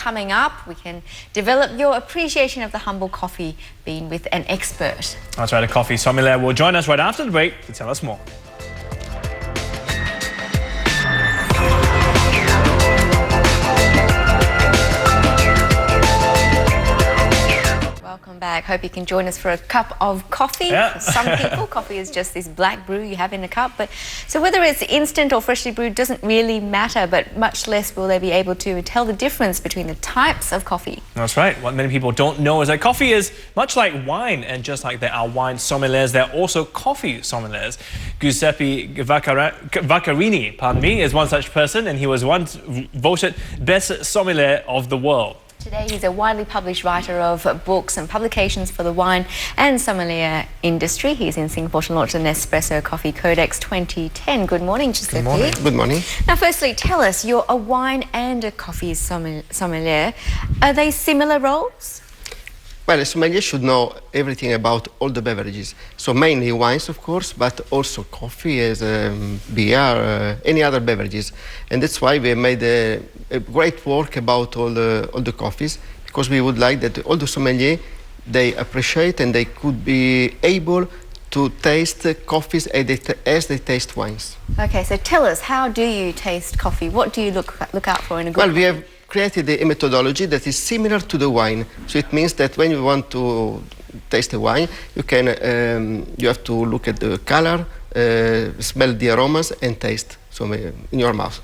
coming up. We can develop your appreciation of the humble coffee bean with an expert. That's right, a coffee sommelier will join us right after the break to tell us more. Welcome back. Hope you can join us for a cup of coffee. Yeah. For some people, coffee is just this black brew you have in a cup. But so whether it's instant or freshly brewed doesn't really matter, but much less will they be able to tell the difference between the types of coffee. That's right. What many people don't know is that coffee is much like wine, and just like there are wine sommeliers, there are also coffee sommeliers. Giuseppe Vaccarini, pardon me, is one such person, and he was once voted best sommelier of the world. Today he's a widely published writer of books and publications for the wine and sommelier industry. He's in Singapore to launch the Nespresso Coffee Codex 2010. Good morning, Giuseppe. Good morning. Good morning. Now, firstly, tell us, you're a wine and a coffee sommelier. Are they similar roles? Well, a sommelier should know everything about all the beverages. So mainly wines, of course, but also coffee, as beer, any other beverages. And that's why we made a great work about all the coffees, because we would like that all the sommeliers, they appreciate and they could be able to taste coffees as they taste wines. Okay, so tell us, how do you taste coffee? What do you look out for in a good Well, we have created a methodology that is similar to the wine. So it means that when you want to taste a wine, you can you have to look at the color, smell the aromas, and taste in your mouth.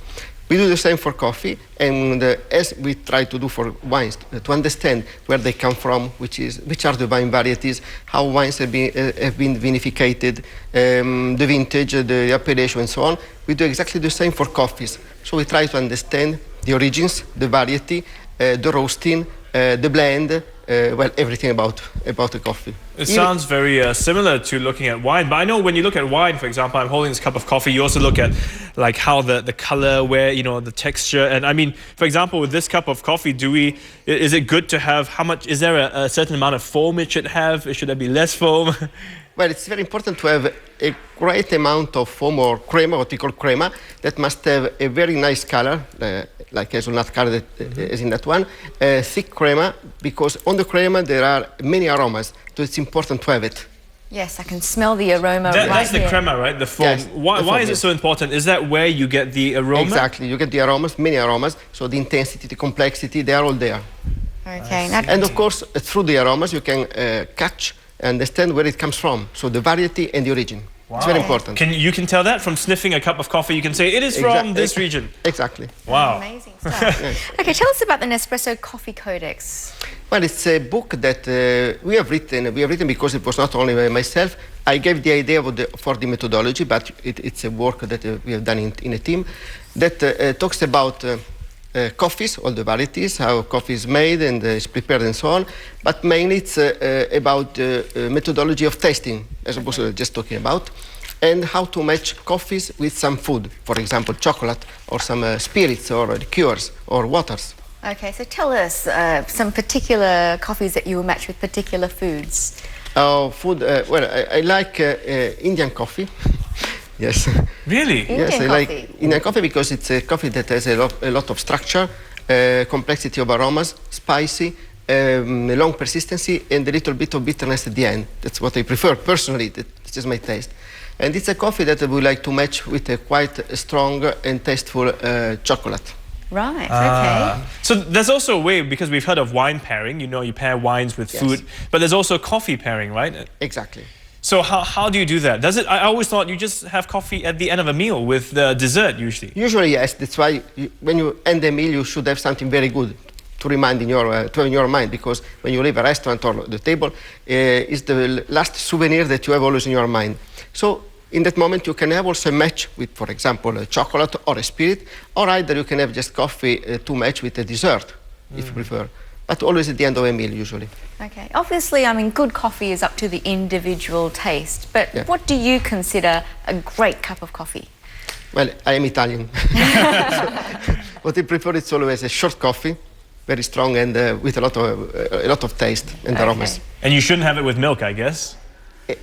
We do the same for coffee, and as we try to do for wines, to understand where they come from, which are the vine varieties, how wines have been vinificated, the vintage, the appellation, and so on. We do exactly the same for coffees. So we try to understand the origins, the variety, the roasting, the blend, well, everything about the coffee. It sounds very similar to looking at wine, but I know when you look at wine, for example, I'm holding this cup of coffee, you also look at like how the color, where, you know, the texture. And I mean, for example, with this cup of coffee, is it good to have, how much, is there a certain amount of foam it should have? Should there be less foam? Well, it's very important to have a great amount of foam or crema, what we call crema, that must have a very nice color, like hazelnut color that is in that one, thick crema, because on the crema there are many aromas, so it's important to have it. Yes, I can smell the aroma right That's the here. crema, right? The foam. Yes, why is it so important? Is that where you get the aroma? Exactly, you get the aromas, many aromas, so the intensity, the complexity, they are all there. Okay. And of course, through the aromas, you can catch and understand where it comes from, so the variety and the origin. Wow. It's very important. You can tell that from sniffing a cup of coffee. You can say it is from this region. Exactly. Wow. Amazing stuff. Okay, tell us about the Nespresso Coffee Codex. Well, it's a book that we have written. We have written because it was not only myself. I gave the idea for the methodology, but it's a work that we have done in a team that talks about coffees, all the varieties, how coffee is made and is prepared and so on. But mainly it's about the methodology of tasting, as opposed to just talking about, and how to match coffees with some food, for example, chocolate or some spirits or liqueurs or waters. Okay, so tell us some particular coffees that you will match with particular foods. Food, well, I like Indian coffee. Yes. Really? Indian Yes, I coffee. like Indian coffee because it's a coffee that has a lot of structure, complexity of aromas, spicy, long persistency, and a little bit of bitterness at the end. That's what I prefer personally. That's just my taste. And it's a coffee that I would like to match with a quite strong and tasteful chocolate. Right, okay. So there's also a way, because we've heard of wine pairing, you know, you pair wines with food, but there's also coffee pairing, right? Exactly. So how do you do that? I always thought you just have coffee at the end of a meal with the dessert usually. Usually, yes. That's why when you end the meal, you should have something very good to remind in your mind, because when you leave a restaurant or the table, it's the last souvenir that you have always in your mind. So in that moment, you can have also a match with, for example, a chocolate or a spirit, or either you can have just coffee to match with a dessert, if you prefer. But always at the end of a meal, usually. Okay. Obviously, I mean, good coffee is up to the individual taste, but what do you consider a great cup of coffee? Well, I am Italian. What I prefer is always a short coffee, very strong and with a lot of taste and aromas. And you shouldn't have it with milk, I guess?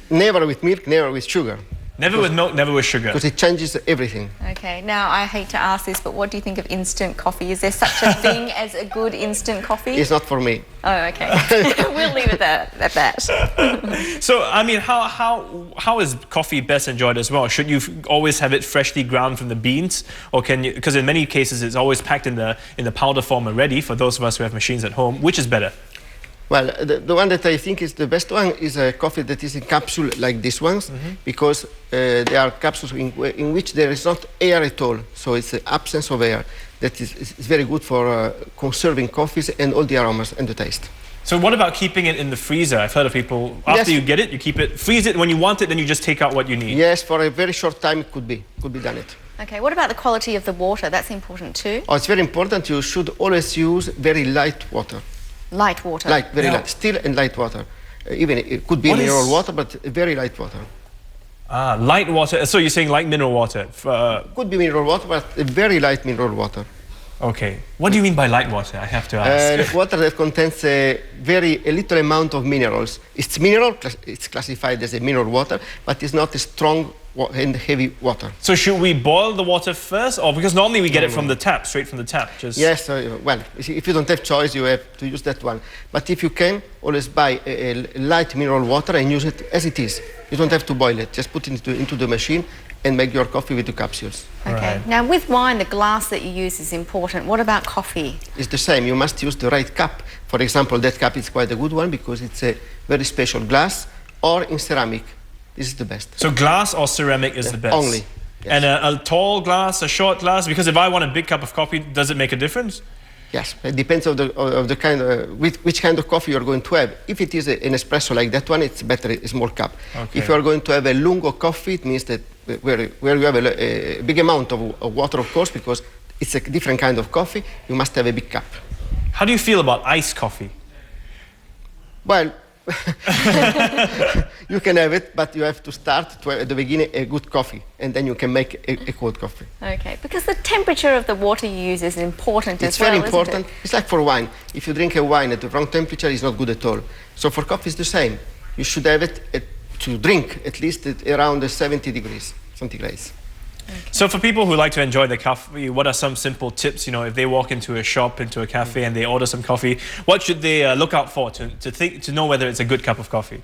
Never with milk, never with sugar. Never with milk, never with sugar. Because it changes everything. Okay, now I hate to ask this, but what do you think of instant coffee? Is there such a thing as a good instant coffee? It's not for me. Oh, okay. We'll leave it at that. So, I mean, how is coffee best enjoyed as well? Should you always have it freshly ground from the beans, or can you? Because in many cases, it's always packed in the powder form already. For those of us who have machines at home, which is better? Well, the one that I think is the best one is a coffee that is in capsule like these ones, because they are capsules in which there is not air at all. So it's the absence of air that is very good for conserving coffees and all the aromas and the taste. So what about keeping it in the freezer? I've heard of people, after you get it, you keep it, freeze it when you want it, then you just take out what you need. Yes, for a very short time it could be done it. Okay, what about the quality of the water? That's important too. Oh, it's very important. You should always use very light water. Light water. Light, very light, still and light water. Even it could be mineral water, but very light water. Ah, light water. So you're saying like mineral water? Could be mineral water, but very light mineral water. Okay. What do you mean by light water? I have to ask. Water that contains a little amount of minerals. It's mineral, it's classified as a mineral water, but it's not a strong and heavy water. So should we boil the water first, or because normally we get it from the tap, straight from the tap? Just Yes, well, if you don't have choice, you have to use that one. But if you can, always buy a light mineral water and use it as it is. You don't have to boil it. Just put it into the machine and make your coffee with the capsules. Okay. Right. Now with wine, the glass that you use is important. What about coffee? It's the same. You must use the right cup. For example, that cup is quite a good one because it's a very special glass, or in ceramic. This is the best. So glass or ceramic is the best? Only. Yes. And a tall glass, a short glass? Because if I want a big cup of coffee, does it make a difference? Yes, it depends on the kind which kind of coffee you're going to have. If it is an espresso like that one, it's better a small cup. Okay. If you are going to have a lungo coffee, it means that where you have a big amount of water, of course, because it's a different kind of coffee, you must have a big cup. How do you feel about iced coffee? Well, you can have it, but you have to start at the beginning a good coffee, and then you can make a cold coffee. Okay, because the temperature of the water you use is important It's as well, very important. isn't it? It's like for wine. If you drink a wine at the wrong temperature, it's not good at all. So for coffee, it's the same. You should have it to drink at least at around 70 degrees centigrade. Okay. So for people who like to enjoy the coffee, what are some simple tips? You know, if they walk into a shop, into a cafe, and they order some coffee, what should they look out for to know whether it's a good cup of coffee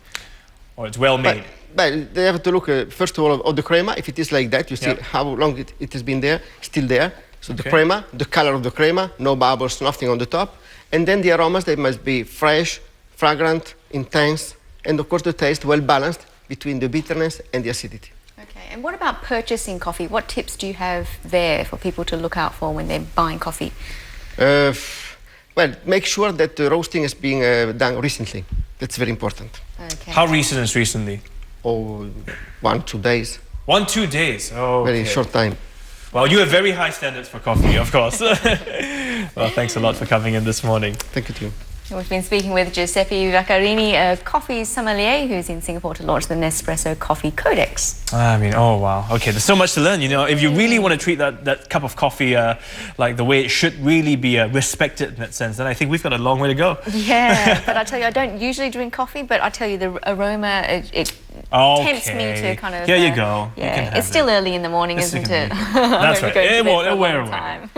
or it's well made? But they have to look first of all of the crema. If it is like that, you see how long it has been there, still there. So the crema, the color of the crema, no bubbles, nothing on the top, and then the aromas, they must be fresh, fragrant, intense, and of course the taste well balanced between the bitterness and the acidity. Okay, and what about purchasing coffee? What tips do you have there for people to look out for when they're buying coffee? Well, make sure that the roasting is being done recently. That's very important. Okay. How recent is recently? Oh, 1-2 days. 1-2 days? Oh, Very short time. Well, you have very high standards for coffee, of course. Well, thanks a lot for coming in this morning. Thank you to you. We've been speaking with Giuseppe Vaccarini, a coffee sommelier who's in Singapore to launch the Nespresso Coffee Codex. I mean, oh wow. Okay, there's so much to learn. You know, if you really want to treat that cup of coffee like the way it should really be respected in that sense, then I think we've got a long way to go. Yeah, but I tell you, I don't usually drink coffee, but I tell you, the aroma, it tempts me to kind of... Here you go. Yeah, you can have it's still early in the morning, isn't it? That's right. It won't wear away. Time.